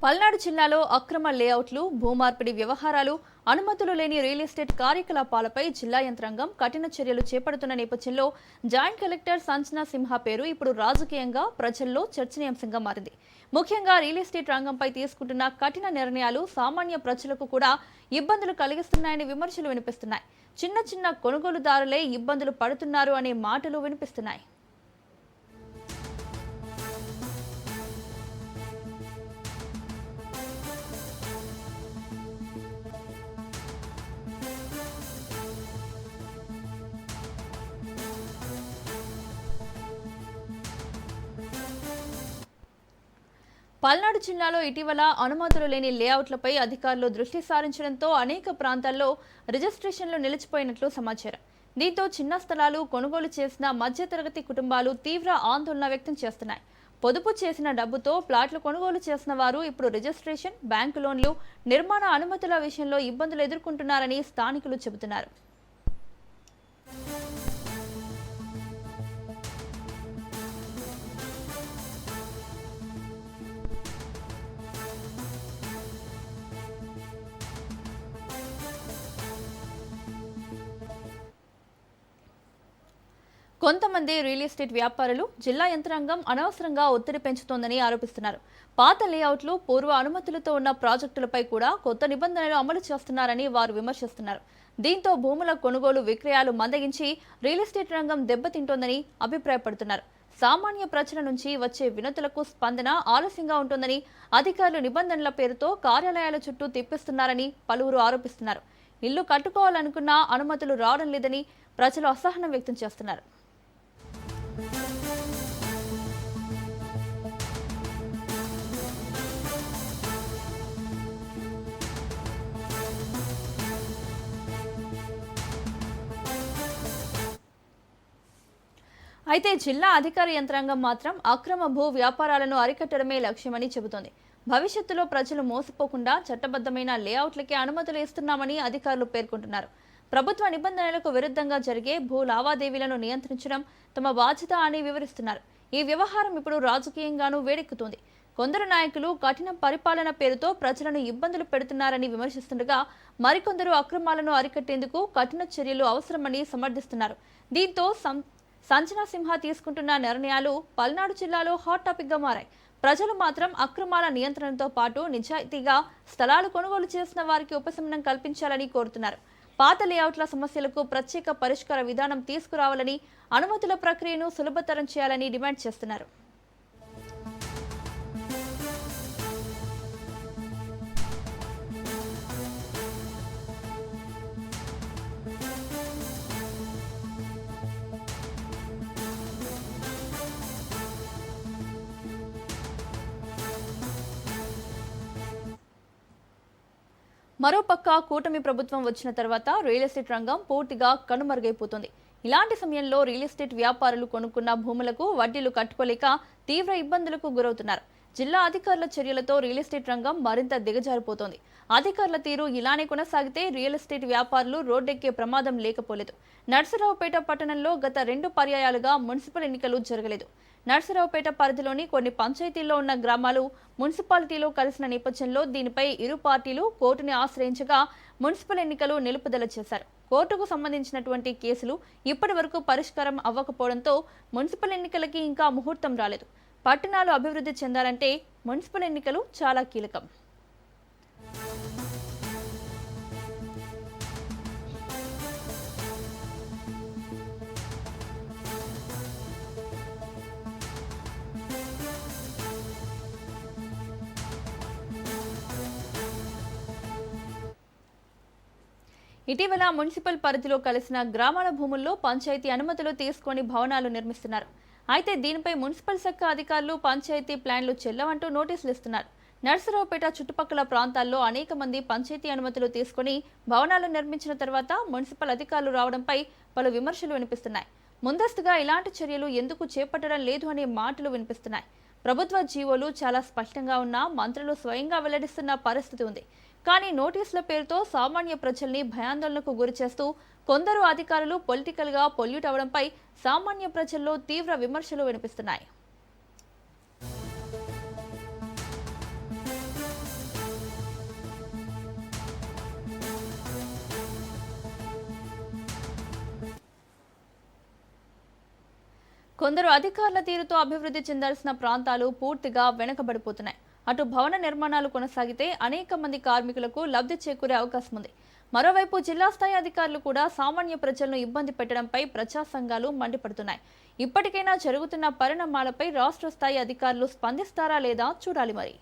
పల్నాడు జిల్లాలో అక్రమ లేఅవుట్లు, భూమార్పిడి వ్యవహారాలు, అనుమతులు లేని రియల్ ఎస్టేట్ కార్యకలాపాలపై జిల్లా యంత్రాంగం కఠిన చర్యలు చేపడుతున్న నేపథ్యంలో జాయింట్ కలెక్టర్ సంజనా సింహ పేరు ఇప్పుడు రాజకీయంగా ప్రజల్లో చర్చనీయాంశంగా మారింది. ముఖ్యంగా రియల్ ఎస్టేట్ రంగంపై తీసుకుంటున్న కఠిన నిర్ణయాలు సామాన్య ప్రజలకు కూడా ఇబ్బందులు కలిగిస్తున్నాయని విమర్శలు వినిపిస్తున్నాయి. చిన్న చిన్న కొనుగోలుదారులే ఇబ్బందులు పడుతున్నారు అనే మాటలు వినిపిస్తున్నాయి. పల్నాడు జిల్లాలో ఇటీవల అనుమతులు లేని లేఅవుట్లపై అధికారులు దృష్టి సారించడంతో అనేక ప్రాంతాల్లో రిజిస్ట్రేషన్లు నిలిచిపోయినట్లు సమాచారం. దీంతో చిన్న స్థలాలు కొనుగోలు చేసిన మధ్యతరగతి కుటుంబాలు తీవ్ర ఆందోళన వ్యక్తం చేస్తున్నాయి. పొదుపు చేసిన డబ్బుతో ప్లాట్లు కొనుగోలు చేసిన వారు ఇప్పుడు రిజిస్ట్రేషన్, బ్యాంకు లోన్లు, నిర్మాణ అనుమతుల విషయంలో ఇబ్బందులు ఎదుర్కొంటున్నారని స్థానికులు చెబుతున్నారు. కొంతమంది రియల్ ఎస్టేట్ వ్యాపారులు జిల్లా యంత్రాంగం అనవసరంగా ఒత్తిడి పెంచుతోందని ఆరోపిస్తున్నారు. పాత లేఅవుట్లు, పూర్వ అనుమతులతో ఉన్న ప్రాజెక్టులపై కూడా కొత్త నిబంధనలు అమలు చేస్తున్నారని వారు విమర్శిస్తున్నారు. దీంతో భూముల కొనుగోలు, విక్రయాలు మందగించి రియల్ ఎస్టేట్ రంగం దెబ్బతింటోందని అభిప్రాయపడుతున్నారు. సామాన్య ప్రజల నుంచి వచ్చే వినతులకు స్పందన ఆలస్యంగా ఉంటుందని, అధికారులు నిబంధనల పేరుతో కార్యాలయాల చుట్టూ తిప్పిస్తున్నారని పలువురు ఆరోపిస్తున్నారు. ఇల్లు కట్టుకోవాలనుకున్నా అనుమతులు రావడం లేదని ప్రజలు అసహనం వ్యక్తం చేస్తున్నారు. అయితే జిల్లా అధికార యంత్రాంగం మాత్రం అక్రమ భూ వ్యాపారాలను అరికట్టడమే లక్ష్యమని చెబుతోంది. భవిష్యత్తులో ప్రజలు మోసపోకుండా చట్టబద్ధమైన లేఅవుట్లకే అనుమతులు ఇస్తున్నామని అధికారులు పేర్కొంటున్నారు. ప్రభుత్వ నిబంధనలకు విరుద్ధంగా జరిగే భూ లావాదేవీలను నియంత్రించడం తమ బాధ్యత అని వివరిస్తున్నారు. ఈ వ్యవహారం ఇప్పుడు రాజకీయంగానూ వేడెక్కుతోంది. కొందరు నాయకులు కఠిన పరిపాలన పేరుతో ప్రజలను ఇబ్బందులు పెడుతున్నారని విమర్శిస్తుండగా, మరికొందరు అక్రమాలను అరికట్టేందుకు కఠిన చర్యలు అవసరమని సమర్థిస్తున్నారు. దీంతో సంజనా సింహ తీసుకుంటున్న నిర్ణయాలు పల్నాడు జిల్లాలో హాట్ టాపిక్ గా మారాయి. ప్రజలు మాత్రం అక్రమాల నియంత్రణతో పాటు నిజాయితీగా స్థలాలు కొనుగోలు చేసిన వారికి ఉపశమనం కల్పించాలని కోరుతున్నారు. పాత లేఅవుట్ల సమస్యలకు ప్రత్యేక పరిష్కార విధానం తీసుకురావాలని, అనుమతుల ప్రక్రియను సులభతరం చేయాలని డిమాండ్ చేస్తున్నారు. మరోపక్క కూటమి ప్రభుత్వం వచ్చిన తర్వాత రియల్ ఎస్టేట్ రంగం పూర్తిగా కనుమరుగైపోతుంది. ఇలాంటి సమయంలో రియల్ ఎస్టేట్ వ్యాపారులు కొనుక్కున్న భూములకు వడ్డీలు కట్టుకోలేక తీవ్ర ఇబ్బందులకు గురవుతున్నారు. జిల్లా అధికారుల చర్యలతో రియల్ ఎస్టేట్ రంగం మరింత దిగజారిపోతోంది. అధికారుల తీరు ఇలానే కొనసాగితే రియల్ ఎస్టేట్ వ్యాపారులు రోడ్డెక్కే ప్రమాదం లేకపోలేదు. నర్సరావుపేట పట్టణంలో గత 2 పర్యాయాలుగా మున్సిపల్ ఎన్నికలు జరగలేదు. నర్సరావుపేట పరిధిలోని కొన్ని పంచాయతీల్లో ఉన్న గ్రామాలు మున్సిపాలిటీలో కలిసిన నేపథ్యంలో దీనిపై ఇరు పార్టీలు కోర్టుని ఆశ్రయించగా మున్సిపల్ ఎన్నికలు నిలుపుదల చేశారు. కోర్టుకు సంబంధించినటువంటి కేసులు ఇప్పటి వరకు పరిష్కారం అవ్వకపోవడంతో మున్సిపల్ ఎన్నికలకి ఇంకా ముహూర్తం రాలేదు. పట్టణాలు అభివృద్ధి చెందాలంటే మున్సిపల్ ఎన్నికలు చాలా కీలకం. ఇటీవల మున్సిపల్ పరిధిలో కలిసిన గ్రామాల భూముల్లో పంచాయతీ అనుమతులు తీసుకొని భవనాలు నిర్మిస్తున్నారు. అయితే దీనిపై మున్సిపల్ శాఖ అధికారులు పంచాయతీ ప్లాన్లు చెల్లవంటూ నోటీసులు ఇస్తున్నారు. నర్సరావుపేట చుట్టుపక్కల ప్రాంతాల్లో అనేక మంది పంచాయతీ అనుమతులు తీసుకుని భవనాలు నిర్మించిన తర్వాత మున్సిపల్ అధికారులు రావడంపై పలు విమర్శలు వినిపిస్తున్నాయి. ముందస్తుగా ఇలాంటి చర్యలు ఎందుకు చేపట్టడం లేదు అనే మాటలు వినిపిస్తున్నాయి. ప్రభుత్వ జీవోలు చాలా స్పష్టంగా ఉన్నా మంత్రులు స్వయంగా వెల్లడిస్తున్న పరిస్థితి ఉంది. కానీ నోటీసుల పేరుతో సామాన్య ప్రజల్ని భయాందోళనకు గురిచేస్తూ కొందరు అధికారులు పొలిటికల్ గా పొల్యూట్ అవడంపై సామాన్య ప్రజల్లో తీవ్ర విమర్శలు వినిపిస్తున్నాయి. కొందరు అధికారుల తీరుతో అభివృద్ధి చెందాల్సిన ప్రాంతాలు పూర్తిగా వెనుకబడిపోతున్నాయి. అటు భవన నిర్మాణాలు కొనసాగితే అనేక మంది కార్మికులకు లబ్ధి చేకూరే అవకాశం ఉంది. మరోవైపు జిల్లా స్థాయి అధికారులు కూడా సామాన్య ప్రజలను ఇబ్బంది పెట్టడంపై ప్రజా సంఘాలు మండిపడుతున్నాయి. ఇప్పటికైనా జరుగుతున్న పరిణామాలపై రాష్ట్ర స్థాయి అధికారులు స్పందిస్తారా లేదా చూడాలి మరి.